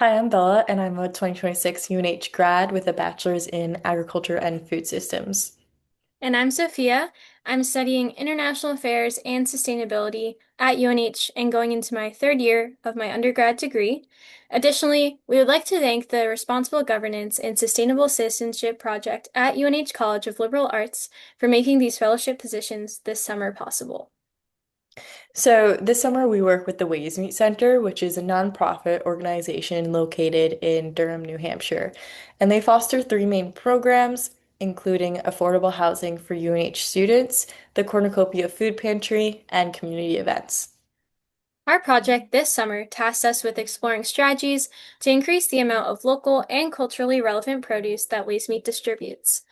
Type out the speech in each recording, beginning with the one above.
Hi, I'm Bella, and I'm a 2026 UNH grad with a bachelor's in agriculture and food systems. And I'm Sophia. I'm studying international affairs and sustainability at UNH and going into my third year of my undergrad degree. Additionally, we would like to thank the Responsible Governance and Sustainable Citizenship Project at UNH College of Liberal Arts for making these fellowship positions this summer possible. So, this summer we work with the Waysmeet Center, which is a nonprofit organization located in Durham, New Hampshire. And they foster three main programs, including affordable housing for UNH students, the Cornucopia Food Pantry, and community events. Our project this summer tasked us with exploring strategies to increase the amount of local and culturally relevant produce that Waysmeet distributes.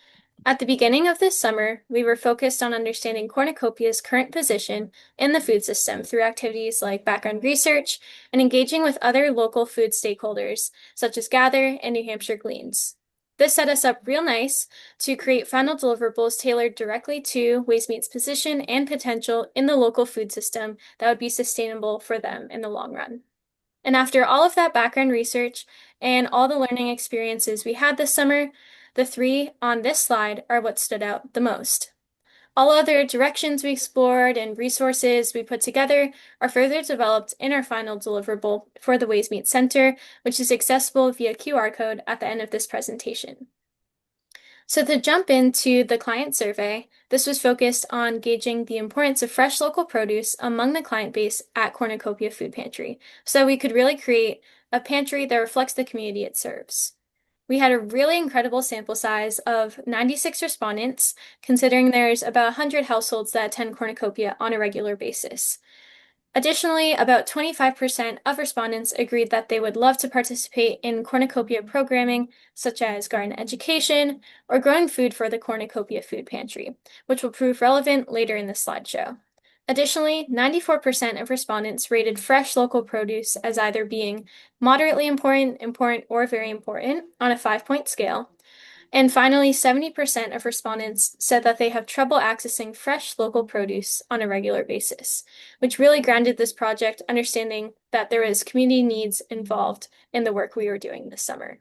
At the beginning of this summer, we were focused on understanding cornucopia's current position in the food system through activities like background research and engaging with other local food stakeholders, such as Gather and New Hampshire Gleans. This set us up real nice to create final deliverables tailored directly to Wastemeat's position and potential in the local food system that would be sustainable for them in the long run. And after all of that background research and all the learning experiences we had this summer, the three on this slide are what stood out the most. All other directions we explored and resources we put together are further developed in our final deliverable for the Waysmeet Center, which is accessible via QR code at the end of this presentation. So to jump into the client survey, this was focused on gauging the importance of fresh local produce among the client base at Cornucopia Food Pantry, so we could really create a pantry that reflects the community it serves. We had a really incredible sample size of 96 respondents, considering there's about 100 households that attend Cornucopia on a regular basis. Additionally, about 25% of respondents agreed that they would love to participate in cornucopia programming, such as garden education or growing food for the Cornucopia Food Pantry, which will prove relevant later in the slideshow. Additionally, 94% of respondents rated fresh local produce as either being moderately important, important, or very important on a 5-point scale, and finally, 70% of respondents said that they have trouble accessing fresh local produce on a regular basis, which really grounded this project, understanding that there was community needs involved in the work we were doing this summer.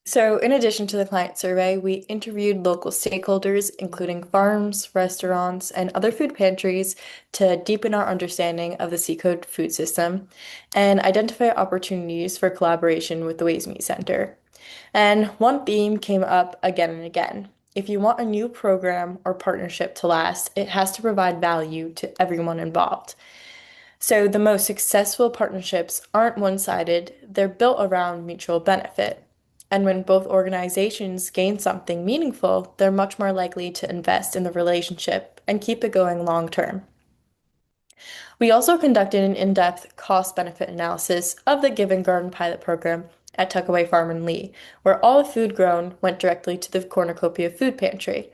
So, in addition to the client survey, we interviewed local stakeholders, including farms, restaurants, and other food pantries, to deepen our understanding of the Seacode food system and identify opportunities for collaboration with the Ways Meet Center. And one theme came up again and again. If you want a new program or partnership to last, it has to provide value to everyone involved. So, the most successful partnerships aren't one-sided, they're built around mutual benefit. And when both organizations gain something meaningful, they're much more likely to invest in the relationship and keep it going long term. We also conducted an in-depth cost-benefit analysis of the Given Garden pilot program at Tuckaway Farm in Lee, where all the food grown went directly to the Cornucopia Food Pantry.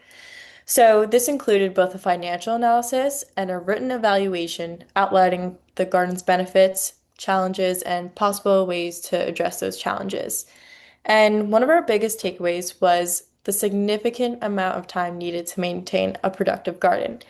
So, this included both a financial analysis and a written evaluation outlining the garden's benefits, challenges, and possible ways to address those challenges. And one of our biggest takeaways was the significant amount of time needed to maintain a productive garden.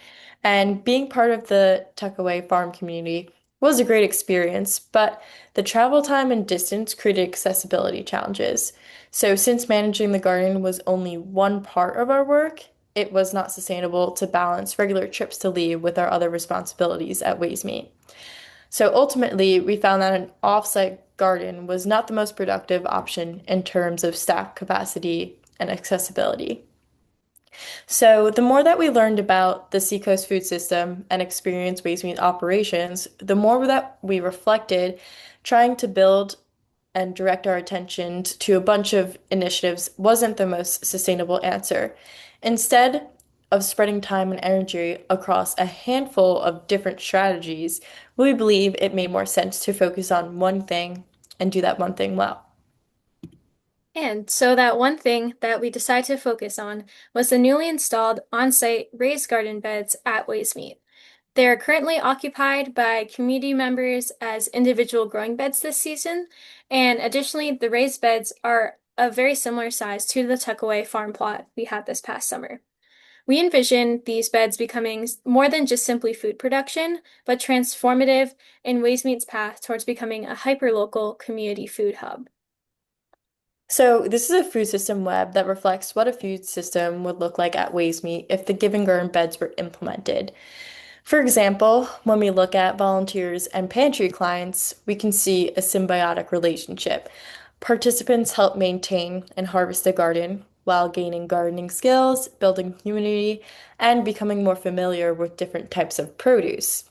And being part of the Tuckaway farm community was a great experience, but the travel time and distance created accessibility challenges. So, since managing the garden was only one part of our work, it was not sustainable to balance regular trips to leave with our other responsibilities at Waysmeet. So ultimately, we found that an offsite garden was not the most productive option in terms of staff capacity and accessibility. So the more that we learned about the Seacoast food system and experienced waste meat operations, the more that we reflected, trying to build and direct our attention to a bunch of initiatives wasn't the most sustainable answer. Instead of spreading time and energy across a handful of different strategies, we believe it made more sense to focus on one thing and do that one thing well. And so that one thing that we decided to focus on was the newly installed on-site raised garden beds at Waysmeet. They are currently occupied by community members as individual growing beds this season, and additionally, the raised beds are a very similar size to the Tuckaway farm plot we had this past summer. We envision these beds becoming more than just simply food production, but transformative in Waysmeet's path towards becoming a hyperlocal community food hub. So, this is a food system web that reflects what a food system would look like at Waysmeet if the Give and Garden beds were implemented. For example, when we look at volunteers and pantry clients, we can see a symbiotic relationship. Participants help maintain and harvest the garden while gaining gardening skills, building community, and becoming more familiar with different types of produce.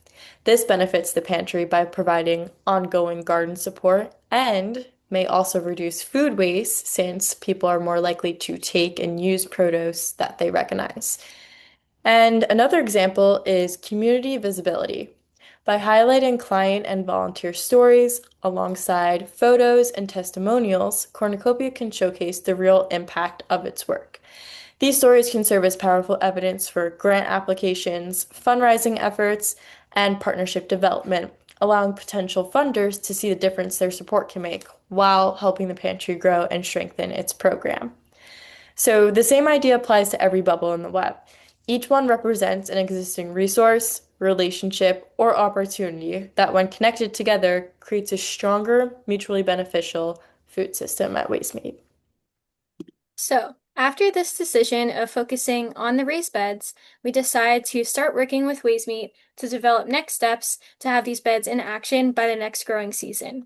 This benefits the pantry by providing ongoing garden support and may also reduce food waste since people are more likely to take and use produce that they recognize. And another example is community visibility. By highlighting client and volunteer stories alongside photos and testimonials, Cornucopia can showcase the real impact of its work. These stories can serve as powerful evidence for grant applications, fundraising efforts, and partnership development, allowing potential funders to see the difference their support can make while helping the pantry grow and strengthen its program. So the same idea applies to every bubble in the web. Each one represents an existing resource, relationship, or opportunity that, when connected together, creates a stronger, mutually beneficial food system at Wastemeat. So, after this decision of focusing on the raised beds, we decide to start working with Waysmeet to develop next steps to have these beds in action by the next growing season.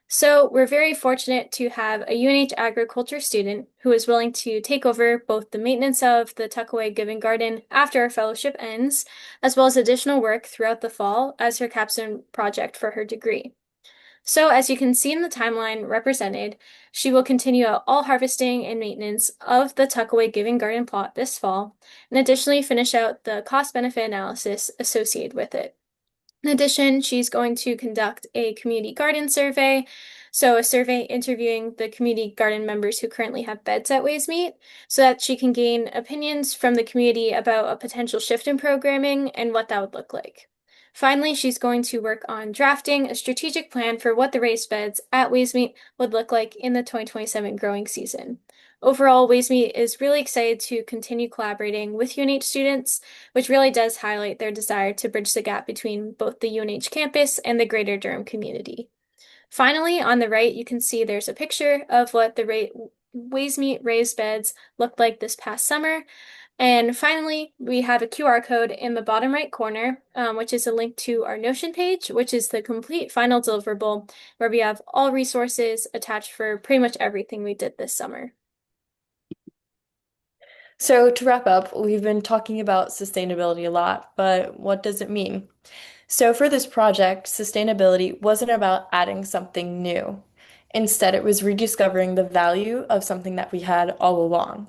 So, we're very fortunate to have a UNH agriculture student who is willing to take over both the maintenance of the Tuckaway Giving Garden after our fellowship ends, as well as additional work throughout the fall as her capstone project for her degree. So, as you can see in the timeline represented, she will continue all harvesting and maintenance of the Tuckaway Giving Garden plot this fall, and additionally finish out the cost-benefit analysis associated with it. In addition, she's going to conduct a community garden survey. So, a survey interviewing the community garden members who currently have beds at Waysmeet so that she can gain opinions from the community about a potential shift in programming and what that would look like. Finally, she's going to work on drafting a strategic plan for what the raised beds at Waysmeet would look like in the 2027 growing season. Overall, Waysmeet is really excited to continue collaborating with UNH students, which really does highlight their desire to bridge the gap between both the UNH campus and the greater Durham community. Finally, on the right, you can see there's a picture of what the Waysmeet raised beds looked like this past summer. And finally, we have a QR code in the bottom right corner, which is a link to our Notion page, which is the complete final deliverable, where we have all resources attached for pretty much everything we did this summer. So, to wrap up, we've been talking about sustainability a lot, but what does it mean? So, for this project, sustainability wasn't about adding something new. Instead, it was rediscovering the value of something that we had all along.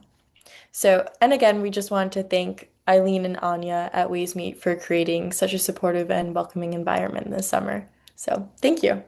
So, and again, we just wanted to thank Eileen and Anya at Waysmeet for creating such a supportive and welcoming environment this summer. So, thank you.